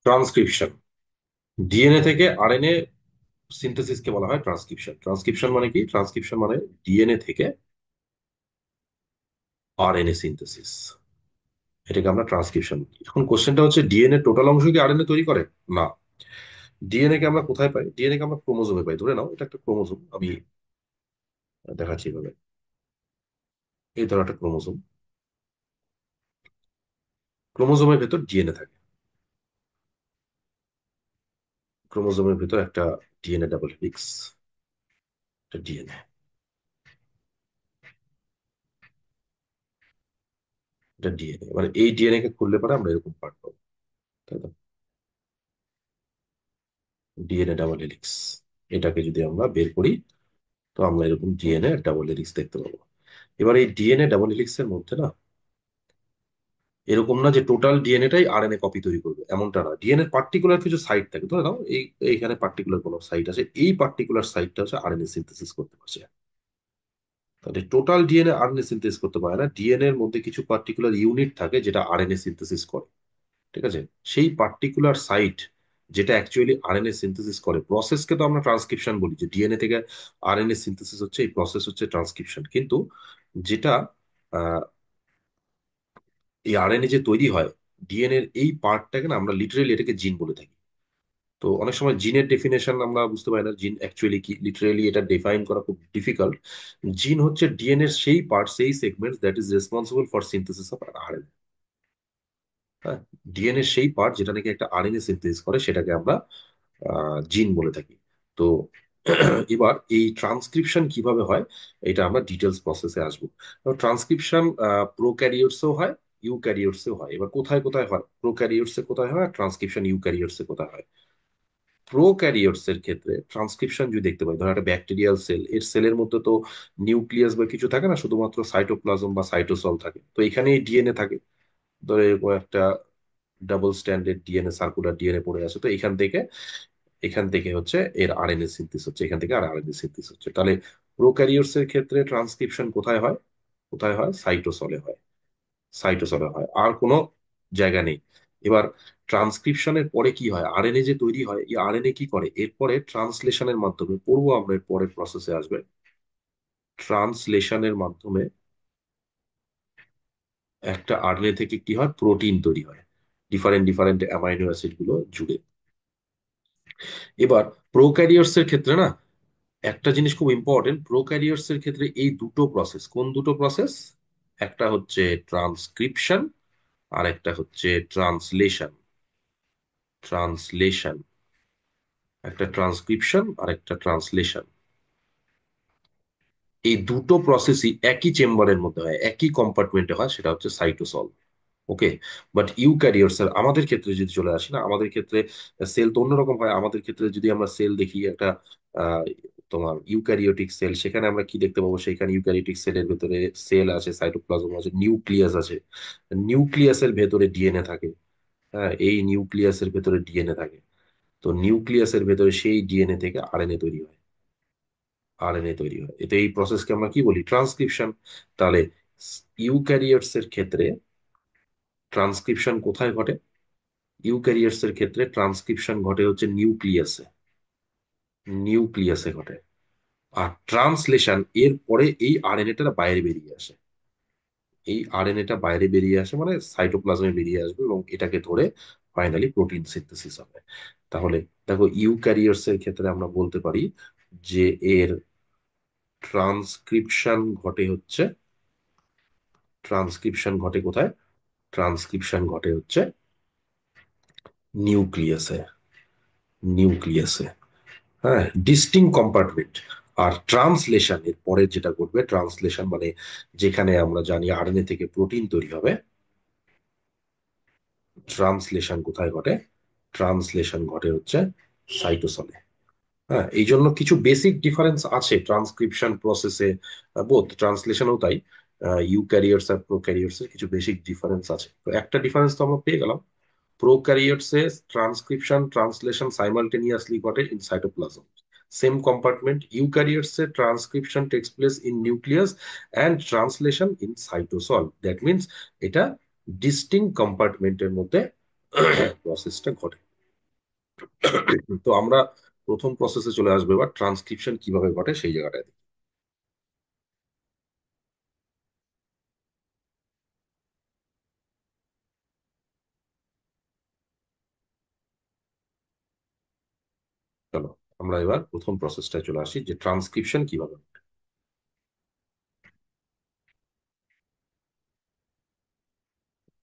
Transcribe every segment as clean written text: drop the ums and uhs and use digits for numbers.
Transcription, DNA থেকে RNA সিনথেসিসকে বলা হয় ট্রান্সক্রিপশন। ট্রান্সক্রিপশন মানে কি? ট্রান্সক্রিপশন মানে ডিএনএ থেকে আরএনএ সিনথেসিস, এটাকে আমরা ট্রান্সক্রিপশন বলি। এখন কোশ্চেনটা হচ্ছে, ডিএনএ টোটাল অংশ কি আরএনএ তৈরি করে? না। ডিএনএ কে আমরা কোথায় পাই? ডিএনএ কে আমরা ক্রোমোজোমে পাই। ধরে নাও এটা একটা ক্রোমোজোম, আমি দেখাচ্ছি এভাবে। এই ধরো একটা ক্রোমোজোম, ক্রোমোজোমের ভেতর ডিএনএ থাকে। ক্রোমোজোমের ভেতর একটা ডিএনএ ডাবল হেলিক্স, একটা ডিএনএ, এটা ডিএনএ। মানে এই ডিএনএ কে খুললে পরে আমরা এরকম পার্ট পাবো, তাই তো? ডিএনএ ডাবল হেলিক্স, এটাকে যদি আমরা বের করি তো আমরা এরকম ডিএনএ ডাবল হেলিক্স দেখতে পাবো। এবার এই ডিএনএ ডাবল হেলিক্স এর মধ্যে না, এরকম না যে টোটাল ডিএনএটাই আরএনএ কপি তৈরি করবে, এমনটা না। ডিএনএ পার্টিকুলার কিছু সাইট থাকে, ধরে নাও এইখানে পার্টিকুলার কোনো সাইট আছে, এই পার্টিকুলার সাইটটা হচ্ছে আরএনএ সিনথেসিস করতে পারছে। তাহলে টোটাল ডিএনএ আরএনএ সিনথেসিস করতে পারে না, ডিএনএ এর মধ্যে কিছু পার্টিকুলার ইউনিট থাকে যেটা আরএনএ সিনথেসিস করে। ঠিক আছে? সেই পার্টিকুলার সাইট যেটা অ্যাকচুয়ালি আরএনএ সিনথেসিস করে, প্রসেসকে তো আমরা ট্রান্সক্রিপশন বলি, যে ডিএনএ থেকে আরএনএ সিনথেসিস হচ্ছে, এই প্রসেস হচ্ছে ট্রান্সক্রিপশন। কিন্তু যেটা আহ, এই আরএনএ যে তৈরি হয়, ডিএনএ এর এই পার্টটাকে না আমরা লিটারেলি এটাকে জিন বলে থাকি। তো অনেক সময় জিনের ডেফিনেশন আমরা বুঝতে পারি না, জিন অ্যাকচুয়ালি কি, লিটারেলি এটা ডিফাইন করা খুব ডিফিকাল্ট। জিন হচ্ছে ডিএনএ এর সেই পার্ট, সেই segment that is responsible for synthesis of RNA. হ্যাঁ, ডিএনএ সেই পার্ট যেটা নাকি একটা আরএনএ সিনথেসিস করে, সেটাকে আমরা জিন বলে থাকি। তো এবার এই ট্রান্সক্রিপশন কিভাবে হয়, এটা আমরা ডিটেলস প্রসেসে আসবো। ট্রান্সক্রিপশন প্রোক্যারিওটসেও হয়, ইউক্যারিওটসেও হয়। এবার কোথায় কোথায় হয়? প্রোক্যারিওটসে কোথায় হয়, ট্রান্সক্রিপশন ইউক্যারিওটসে কোথায় হয়? প্রোক্যারিওটস এর ক্ষেত্রে ট্রান্সক্রিপশন যদি দেখতে পাই, ধরো একটা ব্যাকটেরিয়াল সেল, এর সেলের মধ্যে তো নিউক্লিয়াস বা কিছু থাকে না, শুধুমাত্র সাইটোপ্লাজম বা সাইটোসল থাকে। তো এখানেই ডিএনএ থাকে। ধরো এরকম একটা double standard DNA, circular DNA পড়ে আছে, তো এখান থেকে হচ্ছে এর আরএনএ সিনথেসিস হচ্ছে, এখান থেকে আর আরএনএ সিনথেসিস হচ্ছে। তাহলে প্রোক্যারিওটস এর ক্ষেত্রে ট্রান্সক্রিপশন কোথায় হয়? কোথায় হয়? সাইটোসলে হয়। সাইটোসলে হয়, আর কোনো জায়গা নেই। এবার ট্রান্সক্রিপশনের পরে কি হয়? আরএনএ যে তৈরি হয়, এই আরএনএ কি করে? এরপরে ট্রান্সলেশনের মাধ্যমে, পড়বো আমরা এর পরের প্রসেসে আসবে, ট্রান্সলেশনের মাধ্যমে একটা আরএনএ থেকে কি হয়? প্রোটিন তৈরি হয়, ডিফারেন্ট ডিফারেন্ট অ্যামাইনো অ্যাসিড গুলো জুড়ে। এবার প্রোক্যারিওটস এর ক্ষেত্রে না, একটা জিনিস খুব ইম্পর্টেন্ট, প্রোক্যারিওটস এর ক্ষেত্রে এই দুটো প্রসেস, কোন দুটো প্রসেস? একটা হচ্ছে ট্রান্সক্রিপশন, আর একটা হচ্ছে ট্রান্সলেশন। ট্রান্সলেশন, একটা ট্রান্সক্রিপশন আর একটা ট্রান্সলেশন। এই দুটো প্রসেসই একই চেম্বারের মধ্যে হয়, একই কম্পার্টমেন্টে হয়, সেটা হচ্ছে সাইটোসল। ওকে। বাট ইউক্যারিওটস এর, আমাদের ক্ষেত্রে যদি চলে আসি না, আমাদের ক্ষেত্রে সেল তো অন্যরকম হয়। আমাদের ক্ষেত্রে যদি আমরা সেল দেখি, একটা আহ, তোমার ইউক্যারিওটিক সেল, সেখানে আমরা কি দেখতে পাবো? সেখানে ইউক্যারিওটিক সেলের ভেতরে সেল আছে, সাইটোপ্লাজম আছে, নিউক্লিয়াস আছে। নিউক্লিয়াসের ভেতরে ডিএনএ থাকে। হ্যাঁ, এই নিউক্লিয়াসের ভেতরে ডিএনএ থাকে। তো নিউক্লিয়াসের ভেতরে সেই ডিএনএ থেকে আরএনএ তৈরি হয়। আরএনএ তৈরি হয়, এতে এই প্রসেসকে আমরা কি বলি? ট্রান্সক্রিপশন। তাহলে ইউক্যারিওটস এর ক্ষেত্রে ট্রান্সক্রিপশন কোথায় ঘটে? ইউক্যারিওটস এর ক্ষেত্রে ট্রান্সক্রিপশন ঘটে হচ্ছে নিউক্লিয়াসে। নিউক্লিয়াসে ঘটে। আর ট্রান্সলেশন এর পরে এই আরএনএটা বাইরে বেরিয়ে আসে। এই আরএনএটা বাইরে বেরিয়ে আসে মানে সাইটোপ্লাজমে বেরিয়ে আসবে, এবং এটাকে ধরে ফাইনালি প্রোটিন সিনথেসিস হবে। তাহলে দেখো, ইউক্যারিওটস এর ক্ষেত্রে আমরা বলতে পারি যে এর ট্রান্সক্রিপশন ঘটে হচ্ছে, ট্রান্সক্রিপশন ঘটে কোথায়? ট্রান্সক্রিপশন ঘটে হচ্ছে নিউক্লিয়াসে। নিউক্লিয়াসে, হ্যাঁ, ডিস্টিং কম্পার্টমেন্ট। আর ট্রান্সলেশন এর পরে যেটা ঘটবে, ট্রান্সলেশন মানে যেখানে আমরা জানি আরএনএ থেকে প্রোটিন তৈরি হবে, ট্রান্সলেশন কোথায় ঘটে? ট্রান্সলেশন ঘটে হচ্ছে সাইটোসলে। হ্যাঁ, এই জন্য কিছু বেসিক ডিফারেন্স আছে ট্রান্সক্রিপশন প্রসেসে, বোথ ট্রান্সলেশনও তাই। ইউক্যারিওটস আর প্রোক্যারিওটস এর কিছু বেসিক ডিফারেন্স আছে। তো একটা ডিফারেন্স তো আমরা পেয়ে গেলাম, প্রোক্যারিওটসে ট্রান্সক্রিপশন ট্রান্সলেশন সাইমালটেনিয়াসলি ঘটে ইন সাইটোপ্লাজম, সেম কম্পার্টমেন্ট। ইউক্যারিওটসে transcription takes place in nucleus and translation in cytosol. That means এটা ডিস্টিং কম্পার্টমেন্টের মধ্যে প্রসেসটা ঘটে। তো আমরা প্রথম প্রসেসে চলে আসবে, এবার ট্রান্সক্রিপশন কিভাবে ঘটে সেই জায়গাটায়। চলো আমরা এবার প্রথম প্রসেসটায় চলে আসি, যে ট্রান্সক্রিপশন কিভাবে ঘটে।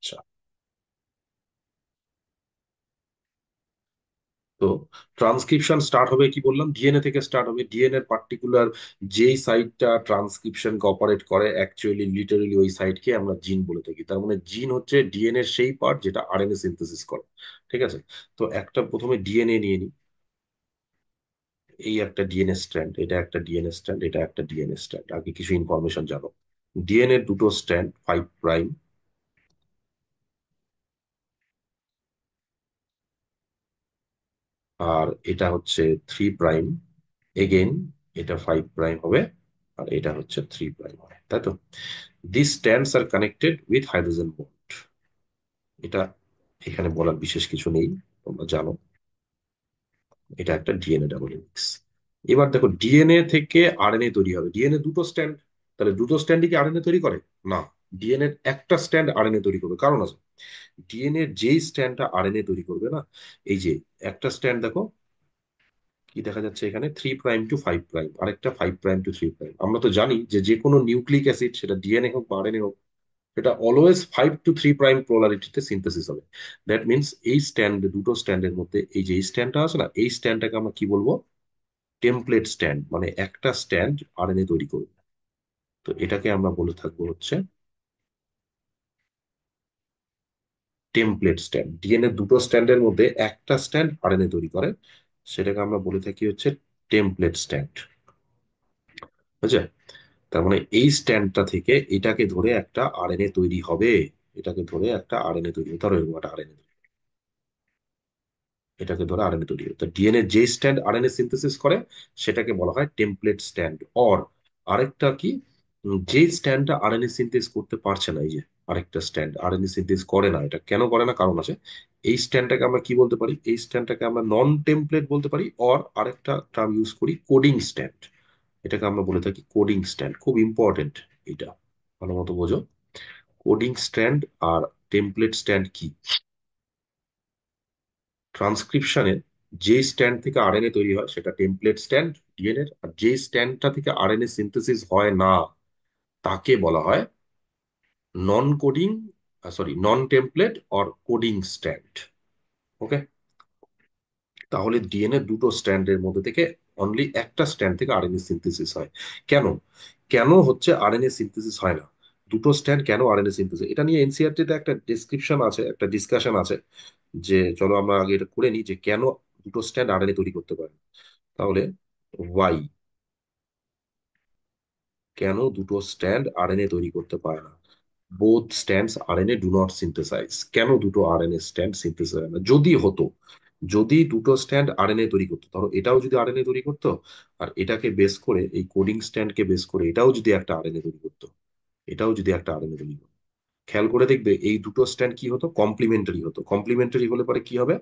আচ্ছা, তো ট্রান্সক্রিপশন স্টার্ট হবে কি বললাম, ডিএনএ থেকে স্টার্ট হবে। ডিএনএ পার্টিকুলার যেই সাইটটা ট্রান্সক্রিপশনকে অপারেট করে, অ্যাকচুয়ালি লিটারালি ওই সাইটকে আমরা জিন বলে থাকি। তার মানে জিন হচ্ছে ডিএনএ সেই পার্ট যেটা আরএনএ সিনথেসিস করে। ঠিক আছে, তো একটা প্রথমে ডিএনএ নিয়ে নিই। এই একটা ডিএনএ স্ট্র্যান্ড, এটা একটা ডিএনএ স্ট্র্যান্ড, এটা একটা ডিএনএ স্ট্র্যান্ড। আগে কিছু ইনফরমেশন জানো। ডিএনএ দুটো স্ট্র্যান্ড, 5 প্রাইম, আর এটা হচ্ছে 3 প্রাইম। এগেইন এটা 5 প্রাইম হবে, আর এটা হচ্ছে 3 প্রাইম হবে, তাই তো। This stands are connected with hydrogen bond. এটা এখানে বলার বিশেষ কিছু নেই, তোমরা জানো। এটা একটা ডিএনএ ডাবল হেলিক্স। এবার দেখো, ডিএনএ থেকে আরএনএ তৈরি হবে। ডিএনএ দুটো স্ট্যান্ড, তাহলে দুটো স্ট্যান্ডই কি আরএনএ তৈরি করে? না, ডিএনএ একটা স্ট্যান্ড আরএনএ তৈরি করবে, কারণ আছে। ডিএনএ যেই স্ট্যান্ডটা আরএনএ তৈরি করবে না, এই যে একটা স্ট্যান্ড দেখো, কি দেখা যাচ্ছে এখানে, 3 প্রাইম টু 5 প্রাইম, আরেকটা 5 প্রাইম টু 3 প্রাইম। আমরা তো জানি যে যে কোনো নিউক্লিক অ্যাসিড, সেটা ডিএনএ হোক বা আরএনএ হোক, এটা অলওয়েজ 5 টু 3 প্রাইম পোলারিটিতে সিনথেসিস হবে। দ্যাট মিনস এই স্ট্যান্ড, দুটো স্ট্যান্ডের মধ্যে এই যে এই স্ট্যান্ডটা আছে না, এই স্ট্যান্ডটাকে আমরা কি বলবো? টেমপ্লেট স্ট্যান্ড, মানে একটা স্ট্যান্ড আরএনএ তৈরি করবে। তো এটাকে আমরা বলে থাকবো হচ্ছে টেমপ্লেট স্ট্যান্ড। ডিএনএ দুটো স্ট্যান্ডের মধ্যে একটা স্ট্যান্ড আরএনএ তৈরি করে, সেটাকে আমরা বলে থাকি হচ্ছে টেমপ্লেট স্ট্যান্ড। বুঝছে? তার মানে এই স্ট্যান্ডটা থেকে এটাকে ধরে একটা আরএনএ তৈরি হবে। এটাকে ধরে একটা আরএনএ তৈরি হবে, ধরো এরকম একটা আরএনএ, এটাকে ধরে আরএনএ তৈরি হবে। তো ডিএনএ যে স্ট্যান্ড আরএনএ সিনথেসিস করে, সেটাকে বলা হয় টেমপ্লেট স্ট্যান্ড। অর আরেকটা কি, যে স্ট্যান্ডটা আরএনএ সিনথেস করতে পারছে না, এই যে আরেকটা স্ট্যান্ড আরএনএ সিনথেস করে না, এটা কেন করে না, কারণ আছে। এই স্ট্যান্ডটাকে আমরা কি বলতে পারি? এই স্ট্যান্ডটাকে আমরা নন টেমপ্লেট বলতে পারি, অর আরেকটা টার্ম ইউজ করি, কোডিং স্ট্যান্ড। এটাকে আমরা বলে থাকি কোডিং স্ট্যান্ড। খুব ইম্পর্টেন্ট এটা, ভালো মতো বোঝো। কোডিং স্ট্যান্ড আর টেমপ্লেট স্ট্যান্ড কি? ট্রান্সক্রিপশনে যে স্ট্যান্ড থেকে আরএনএ তৈরি হয় সেটা টেমপ্লেট স্ট্যান্ড ডিএনএ, আর যে স্ট্যান্ডটা থেকে আরএনএ সিনথেসিস হয় না, তাকে বলা হয় non coding, sorry, non template or coding strand. Okay, তাহলে ডিএনএ দুটো স্ট্যান্ডের মধ্যে থেকে অনলি একটা স্ট্যান্ড থেকে আরএনএ সিনথেসিস হয়। কেন? কেন হচ্ছে আরএনএ সিনথেসিস হয় না? দুটো স্ট্যান্ড কেন আরএনএ সিনথেসিস, এটা নিয়ে এনসিআরটি তে একটা ডিসক্রিপশন আছে, একটা ডিসকাশন আছে। যে চলো আমরা আগে এটা করে নিই, যে কেন দুটো স্ট্যান্ড আরএনএ তৈরি করতে পারে। তাহলে ওয়াই, কেন দুটো স্ট্যান্ড আরএনএ তৈরি করতে পারে না? Both stands RNA do not synthesise. কেন দুটো আরএনএ স্ট্যান্ড সিনথেসাইজ হয় না? যদি হতো, যদি দুটো স্ট্যান্ড আরএনএ তৈরি করতো, ধরো এটাও যদি আরএনএ তৈরি করতো, আর এটাকে বেস করে, এই কোডিং স্ট্যান্ডকে বেস করে এটাও যদি একটা আরএনএ তৈরি করতো, এটাও যদি একটা আরএনএ তৈরি করতো, খেয়াল করে দেখবে এই দুটো স্ট্যান্ড কি হতো? কমপ্লিমেন্টারি হতো। কমপ্লিমেন্টারি হলে পরে কি হবে?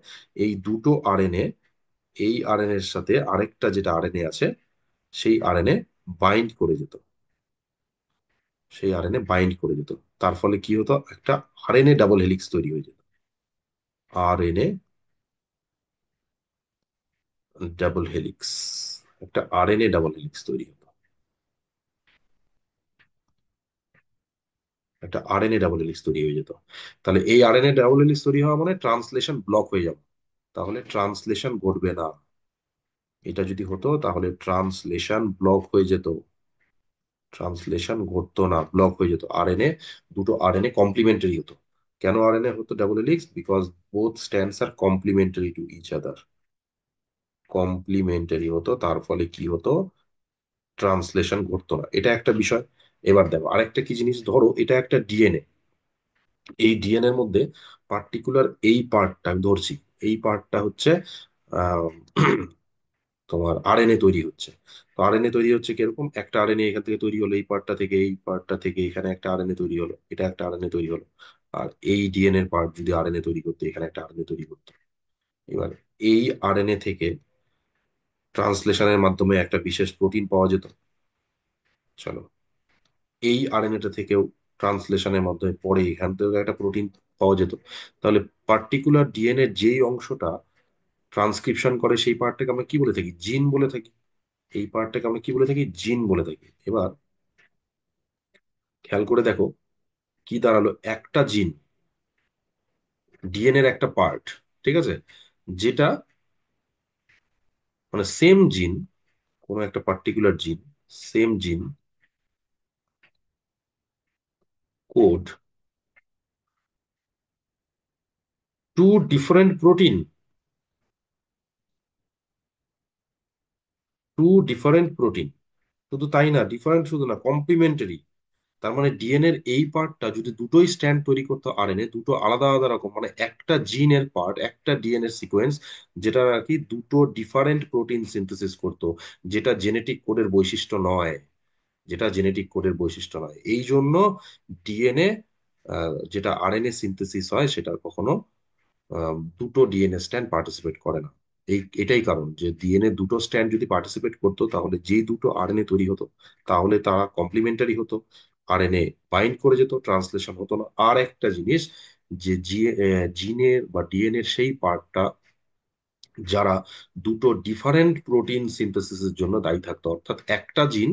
এই দুটো আরএনএ, এই আরএনএ এর সাথে আরেকটা যেটা আরএনএ আছে, সেই আরএনএ বাইন্ড করে যেত। সেই আরএনএ বাইন্ড করে যেত। তার ফলে কি হতো? একটা আরএনএ ডাবল হেলিক্স তৈরি হয়ে যেত। আরএনএ ডাবল হেলিক্স, একটা আরএনএ ডাবল হেলিক্স তৈরি হতো। একটা আরএনএ ডাবল হেলিক্স তৈরি হয়ে যেত। তাহলে এই আরএনএ ডাবল হেলিক্স তৈরি হওয়া মানে ট্রান্সলেশন ব্লক হয়ে যাবে। তাহলে ট্রান্সলেশন ঘটবে না। এটা যদি হতো তাহলে ট্রান্সলেশন ব্লক হয়ে যেত। ট্রান্সলেশন ঘটতো না, ব্লক হয়ে যেত। আরএনএ, দুটো আরএনএ কমপ্লিমেন্টারি হতো। কেন আরএনএ হতো double helix? Because both strands are complementary to each other. Complementary হতো, তার ফলে কি হতো? ট্রান্সলেশন ঘটতো না। এটা একটা বিষয়। এবার দেখো আরেকটা কি জিনিস, ধরো এটা একটা ডিএনএ। এই ডিএনএ এর মধ্যে পার্টিকুলার এই পার্টটা আমি ধরছি, এই পার্টটা হচ্ছে আহ, তোমার আরএনএ তৈরি হচ্ছে। তো আরএনএ তৈরি হচ্ছে কিরকম, একটা আরএনএ এখান থেকে তৈরি হলো, এই পার্টটা থেকে, এই পার্টটা থেকে এখানে একটা আরএনএ তৈরি হলো, এটা একটা আরএনএ তৈরি হলো। আর এই ডিএনএ এর পার্ট যদি আরএনএ তৈরি করতে, এখানে একটা আরএনএ তৈরি করতো। এবার এই আরএনএ থেকে ট্রান্সলেশনের মাধ্যমে একটা বিশেষ প্রোটিন পাওয়া যেত। চলো, এই আরএনএটা থেকেও ট্রান্সলেশনের মাধ্যমে পরে এখান থেকে একটা প্রোটিন পাওয়া যেত। তাহলে পার্টিকুলার ডিএনএ যেই অংশটা ট্রান্সক্রিপশন করে সেই পার্টটাকে আমরা কি বলে থাকি? জিন বলে থাকি। এই পার্টটাকে আমরা কি বলে থাকি? জিন বলে থাকি। এবার খেয়াল করে দেখো, কি দাঁড়ালো? একটা জিন, ডিএনএর একটা পার্ট, ঠিক আছে, যেটা মানে সেম জিন, কোনো একটা particular gene, same gene code to different protein, to different protein. শুধু তাই না, ডিফারেন্ট শুধু না, কমপ্লিমেন্টারি। তার মানে ডিএনএ এর এই পার্টটা যদি দুটোই স্ট্যান্ড তৈরি করতো আরএনএ, দুটো আলাদা আলাদা রকম, মানে একটা জিনের পার্ট, একটা ডিএনএ সিকোয়েন্স, যেটা আর কি দুটো ডিফারেন্ট প্রোটিন সিনথেসিস করতো, যেটা জেনেটিক কোডের বৈশিষ্ট্য নয়, যেটা জেনেটিক কোডের বৈশিষ্ট্য নয়। এই জন্য ডিএনএ, যেটা আরএনএ সিনথেসিস হয়, সেটা কখনো দুটো ডিএনএ স্ট্র্যান্ড পার্টিসিপেট করে না। এটাই কারণ যে ডিএনএ দুটো স্ট্র্যান্ড যদি পার্টিসিপেট করতো, তাহলে যেই দুটো আরএনএ তৈরি হতো, তাহলে তারা কমপ্লিমেন্টারি হতো, আরএনএ বাইন্ড করে যেত, ট্রান্সলেশন হতো না। আর একটা জিনিস, যে জিনের বা ডিএনএর সেই পার্টটা যারা দুটো ডিফারেন্ট প্রোটিন সিনথেসিসের জন্য দায়ী থাকতো, অর্থাৎ একটা জিন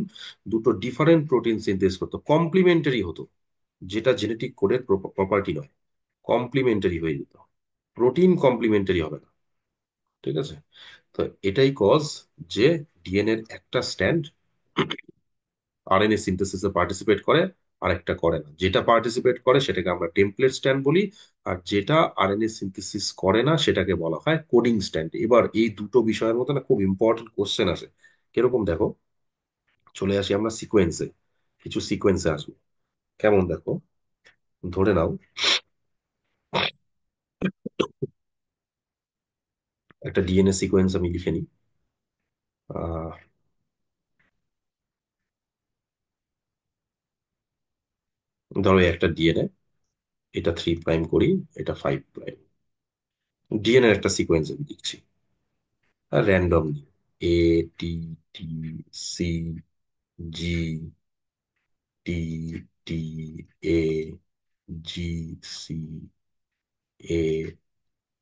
দুটো ডিফারেন্ট প্রোটিন সিনথেসিস করতো, কমপ্লিমেন্টারি হতো, যেটা জেনেটিক কোডের প্রপার্টি নয়, কমপ্লিমেন্টারি হয়ে যেত। প্রোটিন কমপ্লিমেন্টারি হবে না, ঠিক আছে? তো এটাই কজ যে ডিএনএর একটা স্ট্যান্ড আরএনএ সিনথেসিসে পার্টিসিপেট করে, আর একটা করে না। যেটা পার্টিসিপেট করে সেটাকে আমরা টেমপ্লেট স্ট্যান্ড বলি, আর যেটা আরএনএ সিনথেসিস করে না সেটাকে বলা হয় কোডিং স্ট্যান্ড। এবার এই দুটো বিষয়ের মধ্যে না খুব ইম্পর্টেন্ট কোশ্চেন আসে। কিরকম দেখো, চলে আসি আমরা সিকোয়েন্সে, কিছু সিকোয়েন্সে আসবো। কেমন দেখো, ধরে নাও একটা ডিএনএ সিকোয়েন্স আমি লিখে নিই। আহ, ধরো এই একটা ডিএনএ, এটা 3 প্রাইম করি, এটা 5 প্রাইম। ডিএনএ একটা সিকোয়েন্স আমি লিখছি র্যান্ডমলি, ATTCG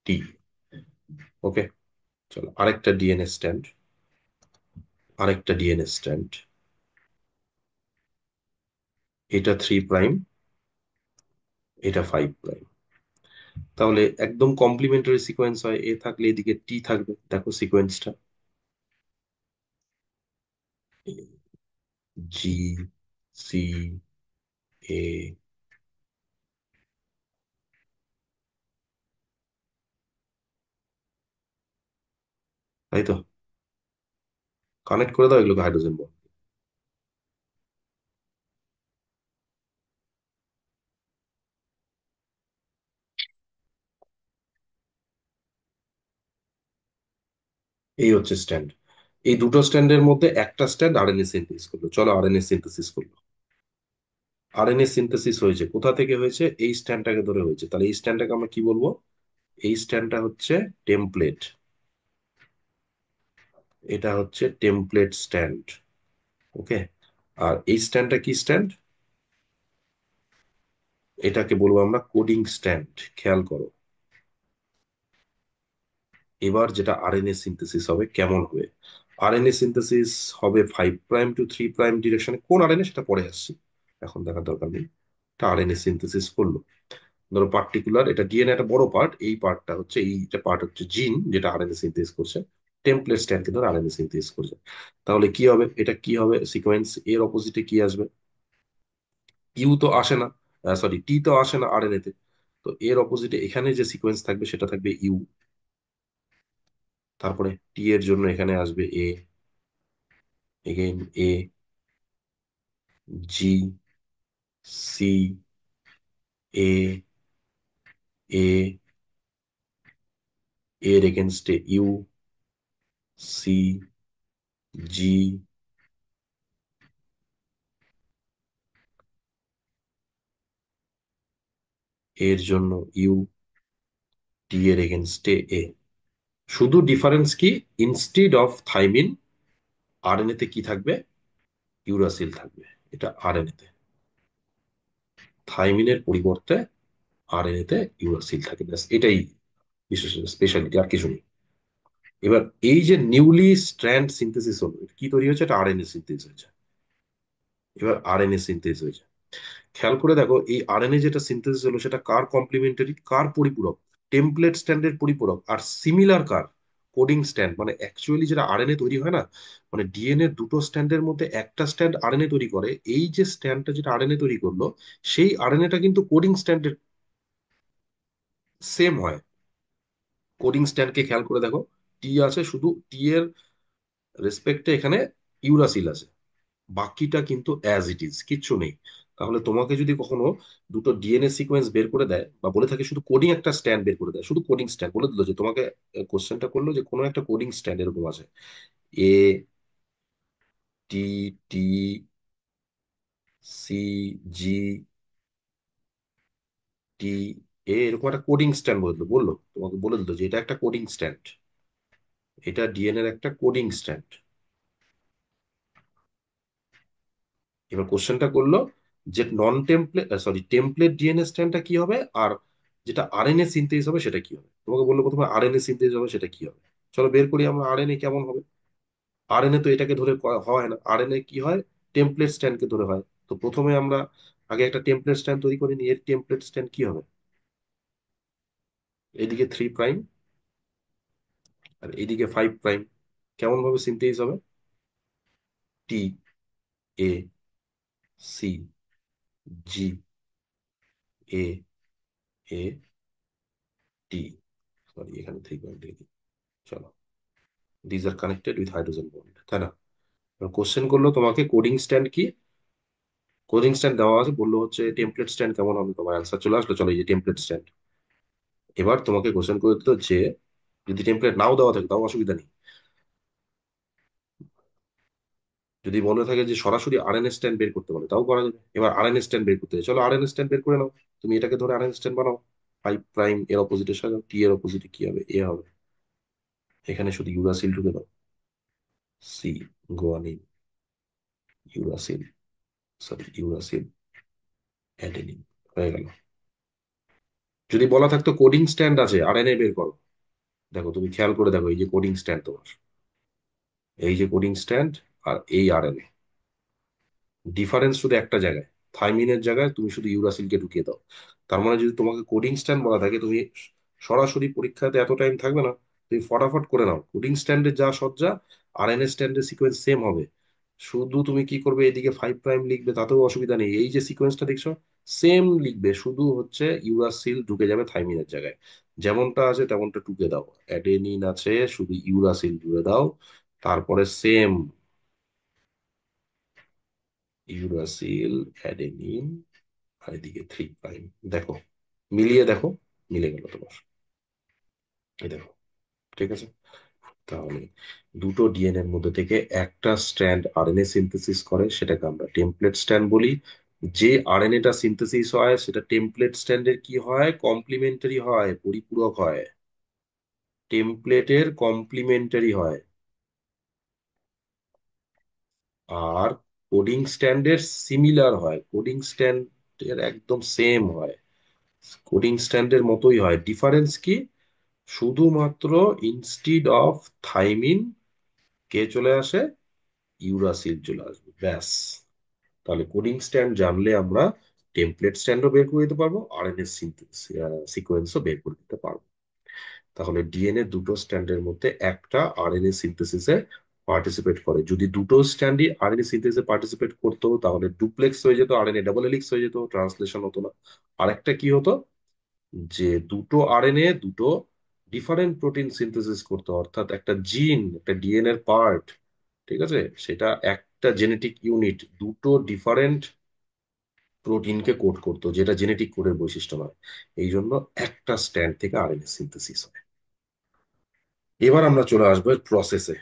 TTAGCAT। ওকে, চলো আরেকটা ডিএনএ স্ট্যান্ড, এটা 3 প্রাইম, এটা 5 প্রাইম। তাহলে একদম কমপ্লিমেন্টারি সিকোয়েন্স হয়, এ থাকলে এদিকে টি থাকবে। দেখো সিকোয়েন্সটা, GCA, তাই তো? কানেক্ট করে দাও এগুলোকে হাইড্রোজেন বন্ড। এই হচ্ছে স্ট্যান্ড। এই দুটো স্ট্যান্ডের মধ্যে একটা স্ট্যান্ড আরএনএ সিনথেসিস করলো। চলো আরএনএ সিনথেসিস করলো। আরএনএ সিনথেসিস হয়েছে, কোথা থেকে হয়েছে? এই স্ট্যান্ডটাকে ধরে হয়েছে। তাহলে এই স্ট্যান্ডটাকে আমরা কি বলবো? এই স্ট্যান্ডটা হচ্ছে টেমপ্লেট। এটা হচ্ছে টেমপ্লেট স্ট্যান্ড। ওকে। আর এই স্ট্যান্ডটা কি স্ট্যান্ড? এটাকে বলবো আমরা কোডিং স্ট্যান্ড। খেয়াল করো, এবার যেটা আরএনএ সিনথেসিস হবে কেমন হবে? আরএনএ সিনথেসিস হবে 5 প্রাইম টু 3 প্রাইম ডিরেকশনে। কোন আরএনএ সেটা পরে আসছি, এখন দেখার দরকার নেই। এটা আরএনএ সিনথেসিস করলো। ধরো পার্টিকুলার, এটা ডিএনএ একটা বড় পার্ট, এই পার্টটা হচ্ছে, এইটা পার্ট হচ্ছে জিন, যেটা আরএনএ সিনথেসিস করছে। টেমপ্লেট স্ট্যান্ডকে ধরে আরএনএ সিনথেসিস করছে। তাহলে কি হবে? এটা কি হবে সিকোয়েন্স? এর অপোজিটে কি আসবে? ইউ তো আসে না, সরি, টি তো আসে না আরএনএ তে। তো এর অপোজিটে এখানে যে সিকোয়েন্স থাকবে সেটা থাকবে ইউ। তারপরে টি এর জন্য এখানে আসবে এ, এগেইন এ, জি, সি, এ, এ, এর এগেনস্টে ইউ, সি, জি, এর জন্য ইউ, টি এর এগেনস্টে এ। শুধু ডিফারেন্স কি, ইনস্টিড অফ থাইমিন আরএনএ তে কি থাকবে, ইউরাসিল থাকবে। এটা আরএনএ তে, থাইমিনের পরিবর্তে আরএনএ তে ইউরাসিল থাকে, ব্যাস এটাই বিশেষ স্পেশালিটি, আর কিছু নেই। এবার এই যে নিউলি স্ট্র্যান্ড সিনথেসিস হলো, এটা কি তৈরি হয়েছে, এটা আরএনএ সিনথেস হয়েছে। এবার আরএনএ সিনথেস হয়েছে, খেয়াল করে দেখো এই আরএনএ যেটা সিনথেসিস হলো সেটা কার কমপ্লিমেন্টারি, কার পরিপূরক, টেমপ্লেট স্ট্যান্ডের পরিপূরক, are similar car, coding stand. মানে অ্যাকচুয়ালি যেটা আরএনএ তৈরি হয় না, মানে ডিএনএ দুটো স্ট্যান্ডের মধ্যে একটা স্ট্যান্ড আরএনএ তৈরি করে, এই যে স্ট্যান্ডটা যেটা আরএনএ তৈরি করলো, সেই আরএনএটা কিন্তু কোডিং স্ট্যান্ডের সেম হয়। কোডিং স্ট্যান্ডকে খেয়াল করে দেখো, টি আছে, শুধু টি এর রেসপেক্টে এখানে ইউরাসিল আছে, বাকিটা কিন্তু অ্যাজ ইট ইজ, কিচ্ছু নেই। তাহলে তোমাকে যদি কখনো দুটো ডিএনএ সিকোয়েন্স বের করে দেয়, বা বলে থাকে শুধু কোডিং একটা স্ট্যান্ড বের করে দেয়, শুধু কোডিং স্ট্যান্ড বলে দিল, যে তোমাকে কোশ্চেনটা করলো যে কোনো একটা কোডিং স্ট্যান্ড এরকম আছে, এ, টি, টি, সি, জি, টি, এ, এরকম একটা কোডিং স্ট্যান্ড বলে দিল, বললো তোমাকে, বলে দিল যে এটা একটা কোডিং স্ট্যান্ড, এটা ডিএনএর একটা কোডিং স্ট্যান্ড। এবার কোশ্চেনটা করলো যে নন টেমপ্লেট, সরি, টেমপ্লেট ডিএনএ স্ট্র্যান্ডটা কি হবে, আর যেটা আরএনএ সিনথেস হবে সেটা কি হবে। তোমাকে বললো প্রথমে আরএনএ সিনথেস হবে, সেটা কি হবে। চলো বের করি আমরা আরএনএ কেমন হবে। আরএনএ তো এটাকে ধরে হয় না, আরএনএ কি হয়, টেমপ্লেট স্ট্র্যান্ডকে ধরে হয়। তো প্রথমে আমরা আগে একটা টেমপ্লেট স্ট্র্যান্ড তৈরি করে নিই, এর টেমপ্লেট স্ট্র্যান্ড কি হবে, এদিকে 3 প্রাইম আর এদিকে 5 প্রাইম। কেমন ভাবে সিনথেস হবে, টি, এ, সি, জি, এ, এ, টি, সরি এখানে 3 প্রাইম দিয়ে দিই। চলো, these are connected with hydrogen bond, তাই না। কোশ্চেন করলো তোমাকে কোডিং স্ট্যান্ড কি, কোডিং স্ট্যান্ড দেওয়া আছে, বললো হচ্ছে টেমপ্লেট স্ট্যান্ড কেমন হবে, তোমার অ্যান্সার চলে আসলো, চলো এই যে টেমপ্লেট স্ট্যান্ড। এবার তোমাকে কোশ্চেন করে দিত যে যদি টেমপ্লেট নাও দেওয়া থাকে তাও অসুবিধা নেই, যদি মনে থাকে যে সরাসরি আরএনএ স্ট্যান্ড বের করতে বলে তাও করা যাবে। এবার আরএনএ স্ট্যান্ড বের করতে হবে, চলো আরএনএ স্ট্যান্ড বের করে নাও। তুমি এটাকে ধরে আরএনএ স্ট্যান্ড বানাও, 5 প্রাইম এর অপোজিটে সাজাও, টি এর অপোজিটে কি হবে, এ হবে। এখানে শুধু ইউরাসিল ঢুকে দাও, C, guanine, uracil, sorry uracil, adenine, হয়ে গেল। যদি বলা থাকতো কোডিং স্ট্যান্ড আছে আরএনএ বের করো, দেখো তুমি খেয়াল করে দেখো, এই যে কোডিং স্ট্যান্ড তোমার, এই যে কোডিং স্ট্যান্ড, আর এই আরএনএ, ডিফারেন্স শুধু একটা জায়গায়, থাইমিনের জায়গায় তুমি শুধু ইউরাসিলকে ঢুকিয়ে দাও। তার মানে যদি তোমাকে কোডিং স্ট্যান্ড বলা থাকে, তুমি সরাসরি পরীক্ষাতে এত টাইম থাকবে না, তুমি ফটাফট করে নাও, কোডিং স্ট্যান্ডের যা সজ্জা আরএনএ স্ট্যান্ডের সিকোয়েন্স সেম হবে। শুধু তুমি কি করবে, এদিকে 5 প্রাইম লিখবে, তাতেও অসুবিধা নেই, এই যে সিকোয়েন্সটা দেখছো সেম লিখবে, শুধু হচ্ছে ইউরাসিল ঢুকে যাবে থাইমিনের জায়গায়, যেমনটা আছে তেমনটা টুকে দাও। অ্যাডেনিন আছে, শুধু ইউরাসিল জুড়ে দাও, তারপরে সেম ইউরাসিল, অ্যাডেনিন, আর এদিকে 3 প্রাইম। দেখো, মিলিয়ে দেখো, মিলে গেল তোমার, এই দেখো, ঠিক আছে। তাহলে দুটো ডিএনএর মধ্যে থেকে একটা স্ট্র্যান্ড আরএনএ সিনথেসিস করে, সেটাকে আমরা টেমপ্লেট স্ট্র্যান্ড বলি। যে আরএনএটা সিনথেসিস হয় সেটা টেমপ্লেট স্ট্র্যান্ডের কি হয়, কমপ্লিমেন্টারি হয়, পরিপূরক হয়, টেমপ্লেটের কমপ্লিমেন্টারি হয়। আর কোডিং স্ট্যান্ডের সিমিলার হয়, কোডিং স্ট্যান্ডের একদম সেম হয়, কোডিং স্ট্যান্ডের মতোই হয়। ডিফারেন্স কি, শুধুমাত্র ইনস্টিড অফ থাইমিন কে চলে আসে, ইউরাসিল চলে আসবে, ব্যাস। তাহলে কোডিং স্ট্যান্ড জানলে আমরা টেমপ্লেট স্ট্যান্ডও বের করে দিতে পারবো, আরএনএ সিকোয়েন্সও বের করে দিতে পারবো। তাহলে ডিএনএ দুটো স্ট্যান্ডের মধ্যে একটা আরএনএ সিনথেসিসে পার্টিসিপেট করে। যদি দুটো স্ট্যান্ডই আরএনএ সিনথেসিসে পার্টিসিপেট করতো তাহলে ডুপ্লেক্স হয়ে যেত, আরএনএ ডাবল হেলিক্স হয়ে যেত, ট্রান্সলেশন হতো না। আরেকটা কি হতো, যে দুটো আরএনএ দুটো ডিফারেন্ট প্রোটিন সিনথেসিস করতো, অর্থাৎ একটা জিন, একটা ডিএনএর পার্ট, ঠিক আছে, সেটা একটা জেনেটিক ইউনিট দুটো ডিফারেন্ট প্রোটিনকে কোড করতো, যেটা জেনেটিক কোডের বৈশিষ্ট্য নয়। এই জন্য একটা স্ট্যান্ড থেকে আরএনএ সিনথেসিস হয়। এবার আমরা চলে আসবো এর প্রসেসে।